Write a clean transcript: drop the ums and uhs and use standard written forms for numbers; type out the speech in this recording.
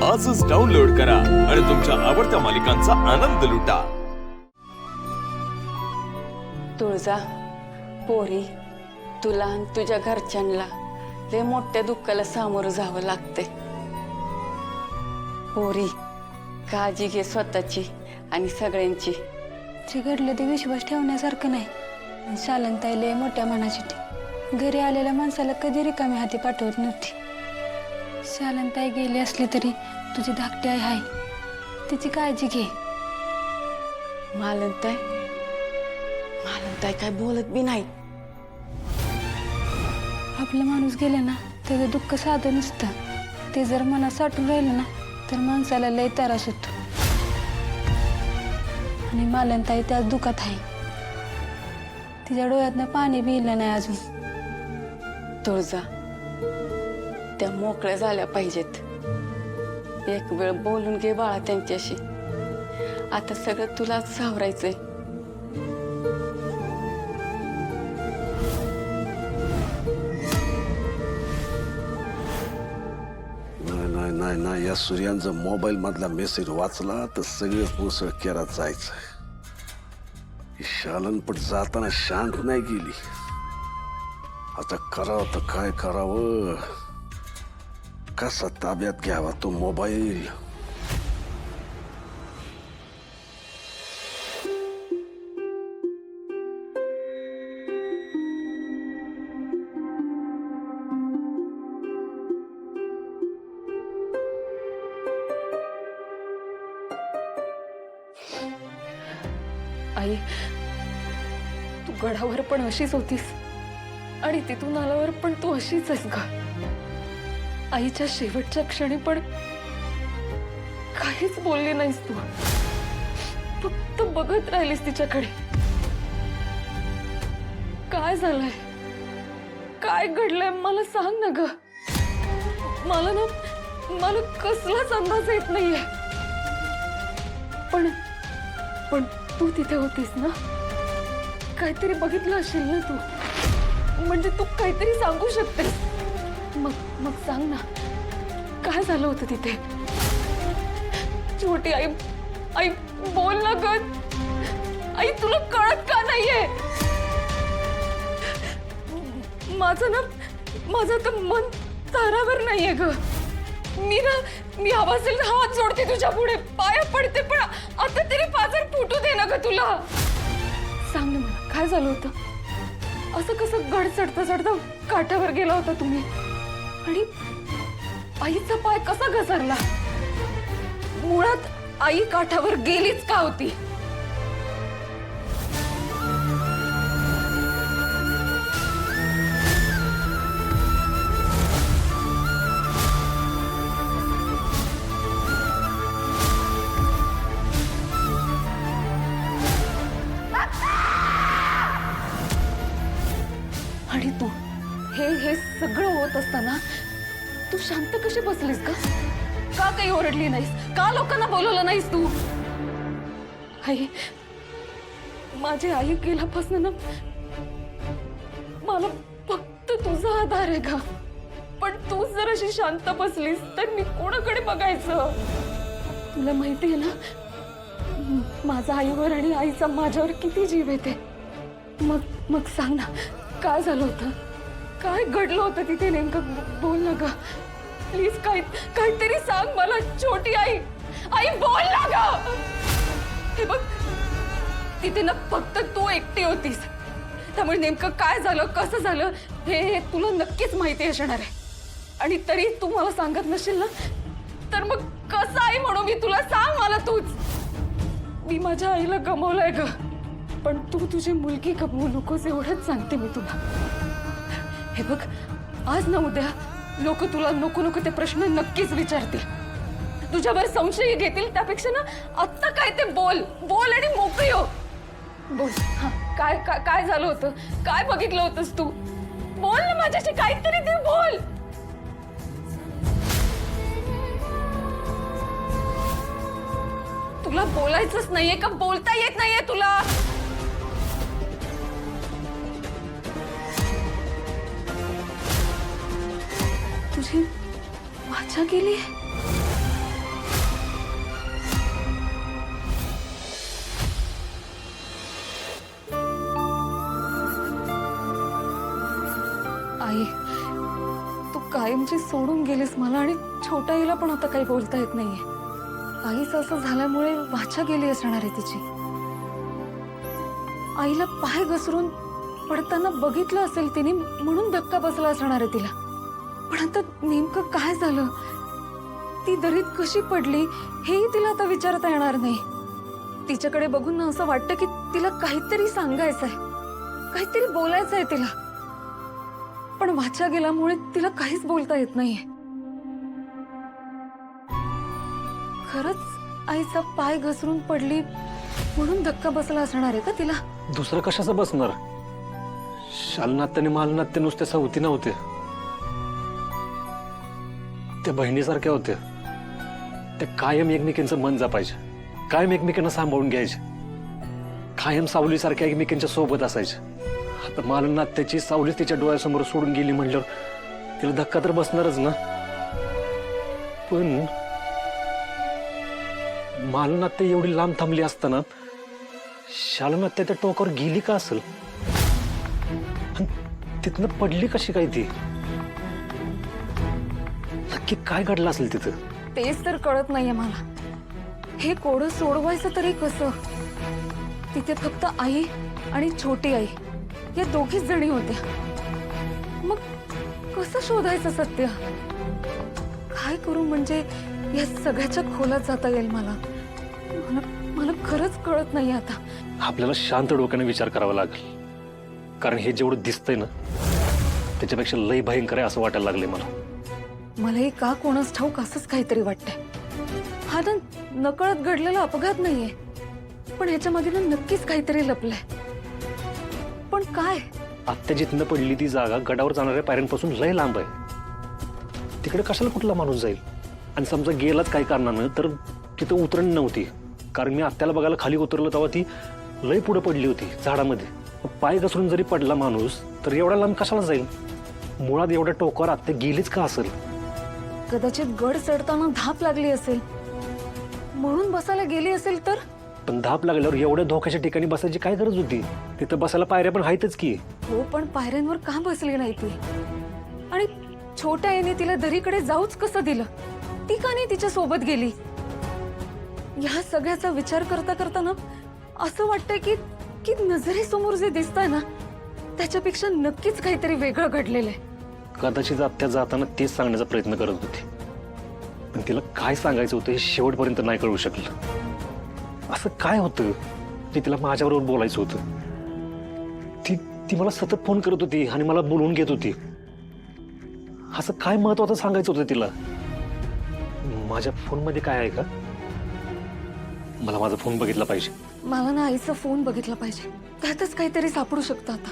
आजच डाउनलोड करा आणि तुमच्या आवडत्या मालिकांचा आनंद लुटा। तुळजा, पोरी, तुला आणि तुझ्या घरच्यांना लय मोठ्या दुःखाला सामोरं जावं लागते। पोरी, काळजी घे स्वतःची आणि सगळ्यांची। जे घडलं ते विश्वास ठेवण्यासारखं नाही। शालनताई लय मोठ्या मनाची ती घरी आलेल्या माणसाला कधी रिकामी हाती पाठवत नव्हती। शालनताई गेली असली तरी तुझी धाकटी आई आहे, तिची काळजी घे। मालनताई काय बोलत बी नाही। आपला माणूस गेला ना त्याचं दुःख साधं नसतं, ते जर मनात साठून राहिलं ना तर माणसाला लय त्रास होतो। आणि मालनताई त्याच दुःखात आहे, तिच्या डोळ्यातनं पाणी बी इलं नाही अजून। तुळजा, त्या मोकळ्या झाल्या पाहिजेत। एक वेळ बोलून घे बाळा त्यांच्याशी। आता सगळं तुलाच सावरायचंय। नाही या सूर्यांचा मोबाईल मधला मेसेज वाचला तर सगळेच मुसळ केरात जायचं। ही शालनपट जाताना शांत नाही गेली। आता करावं तर काय करावं, कसा ताब्यात घ्यावा तो मोबाईल। आई, तू गडावर पण अशीच होतीस आणि तिथून आल्यावर पण तू अशीच आहेस का? आईच्या शेवटच्या क्षणी पण काहीच बोलली नाहीस तू, फक्त बघत राहिलीस तिच्याकडे। काय झालंय, काय घडलंय मला सांग ना ग। मला कसलाच अंदाज येत नाहीये। पण तू तिथे होतीस ना, काहीतरी बघितलं असेल ना तू, म्हणजे तू काहीतरी सांगू शकतेस। मग सांग ना, काय झालं होतं तिथे? छोटी आई बोल ना ग। आई, तुला कळत का नाहीये? माझं तर मन तारावर नाहीये ग। मी हवा असेल हात जोडते तुझ्या पुढे, पाया पडते, पण आता तरी पाजर फुटू दे ना ग तुला। सांग ना मला, काय झालं होतं? असं कसं गड चढता काठावर गेला होता तुम्ही, आणि आईचा पाय कसा घसरला? मुळात आई काठावर गेलीच का होती? आणि तू हे सगळं होत असताना तू शांत कशी बसलीस का? का काही ओरडली नाहीस? का लोकांना बोलवलं नाहीस तू? आई, माझी आई गेल्यापासून ना मला फक्त तुझा आधार आहे का? पण तू जर अशी शांत बसलीस तर मी कोणाकडे बघायचं? तुला माहिती आहे ना माझा आईवर आणि आईचा माझ्यावर किती जीव येते। मग सांग ना, काय झालं होतं? काय घडलं होतं तिथे नेमकं? बोल ना ग प्लीज, काहीतरी सांग मला। छोटी आई बोल ना ग। हे बघ, तिथे ना फक्त तू एकटी होतीस, त्यामुळे नेमकं काय झालं, कसं झालं हे तुला नक्कीच माहिती असणार आहे। आणि तरी तू मला सांगत नसेल ना, तर मग कसं आई म्हणू मी तुला? सांग मला तूच। मी माझ्या आईला गमावलंय ग, पण तू तुझी मुलगी गमवू नकोस एवढंच सांगते मी तुला। हे बघ, आज ना उद्या लोक तुला नको ते प्रश्न नक्कीच विचारतील, तुझ्यावर संशय घेतील। त्यापेक्षा ना आत्ता काय ते बोल आणि मोकळी हो। बोल, हा, काय झालं होतं? काय बघितलं होतंस तू? बोल ना माझ्याशी, काहीतरी ते बोल। तुला बोलायचंच नाहीये का? बोलता येत नाहीये तुला? तुझी वाचा गेली? कायमची सोडून गेलीस मला, आणि छोट्या आईला पण आता काही बोलता येत नाहीये. आईचं असं झाल्यामुळे वाचा गेली असणार आहे तिची. आईला पाय घसरून पडताना बघितलं असेल तिने, म्हणून धक्का बसला असणार आहे तिला. पण आता नेमकं काय झालं, ती दरीत कशी पडली हेही तिला आता विचारता येणार नाही. तिच्याकडे बघून ना असं वाटतं की तिला काहीतरी सांगायचंय, काहीतरी बोलायचंय तिला. पण वाचा गेल्यामुळे तिला काहीच बोलता येत नाहीये. खरंच आईचा पाय घसरून पडली म्हणून धक्का बसला असणार आहे का तिला? दुसरं कशाचं बसणार? शालनात्याने मालनात्या नुसत्या सवती नव्हते, त्या बहिणीसारख्या होत्या. त्या कायम एकमेकींचं मन जपायचे, कायम एकमेकांना सांभाळून घ्यायचे, कायम सावलीसारख्या एकमेकांच्या सोबत असायचे. आता मालनात्याची सावली तिच्या डोळ्यासमोर सोडून गेली म्हणल्यावर तिला धक्का तर बसणारच ना. पण मालनात्या एवढी लांब थांबली असताना शालनात्या त्या टोकावर गेली का असेल? आणि तिथनं पडली कशी काय ती? नक्की काय घडलं असेल तिथं? तेच तर कळत नाहीये मला. हे कोडं सोडवायचं तरी कसं? तिथे फक्त आई आणि छोटी आई या दोघीच जणी होत्या. मग कसं शोधायचं सत्य? काय करू म्हणजे या सगळ्याच्या खोलात जाता येईल मला? मला खरंच कळत नाही आता. आपल्याला शांत डोक्याने विचार करावा लागेल, कारण हे जेवढं दिसतंय ना त्याच्यापेक्षा लय भयंकर आहे असं वाटायला लागले मला. मलाही का कोणास ठाऊक असंच काहीतरी वाटतंय. हा ना नकळत घडलेला अपघात नाहीये, पण ह्याच्या मागे ना नक्कीच काहीतरी लपलंय. पण काय? आत्या जिथनं पडली ती जागा गडावर जाणाऱ्या पायऱ्यांपासून लय लांब आहे. तिकडे कशाला कुठला माणूस जाईल? आणि समजा गेलाच काही कारणानं तर तिथं उतरण नव्हती, कारण मी आत्याला बघायला खाली उतरलं तेव्हा ती लय पुढे पडली होती झाडामध्ये. पाय घसरून जरी पडला माणूस तर एवढा लांब कशाला जाईल? मुळात एवढ्या टोकावर आत्या गेलीच का असेल? कदाचित गड चढताना धाप लागली असेल म्हणून बसायला गेली असेल तर. पण धाप लागल्यावर एवढ्या धोक्याच्या ठिकाणी बसायची काय गरज होती? तिथं बसायला पायऱ्या पण आहेतच की. हो, पण पायऱ्यांवर का बसली नाही ती? आणि छोट्या आईने तिला दरीकडे जाऊच कसं दिलं? ती का नाही तिच्या सोबत गेली? या सगळ्याचा विचार करता करता ना असं वाटतंय की की नजरेसमोर जे दिसतंय ना त्याच्यापेक्षा नक्कीच काहीतरी वेगळं घडलेलं आहे. कदाचित आत्या जाताना तेच सांगण्याचा प्रयत्न करत होती, पण तिला काय सांगायचं होतं हे शेवटपर्यंत नाही कळू शकलं. असं काय होतं जे तिला माझ्याबरोबर बोलायचं होतं? ती मला सतत फोन करत होती आणि मला बोलवून घेत होती. असं काय महत्वाचं सांगायचं होतं तिला? माझ्या फोनमध्ये काय आहे का? मला माझा फोन बघितला पाहिजे. मला ना आईचा फोन बघितला पाहिजे, त्यातच काहीतरी सापडू शकतं आता.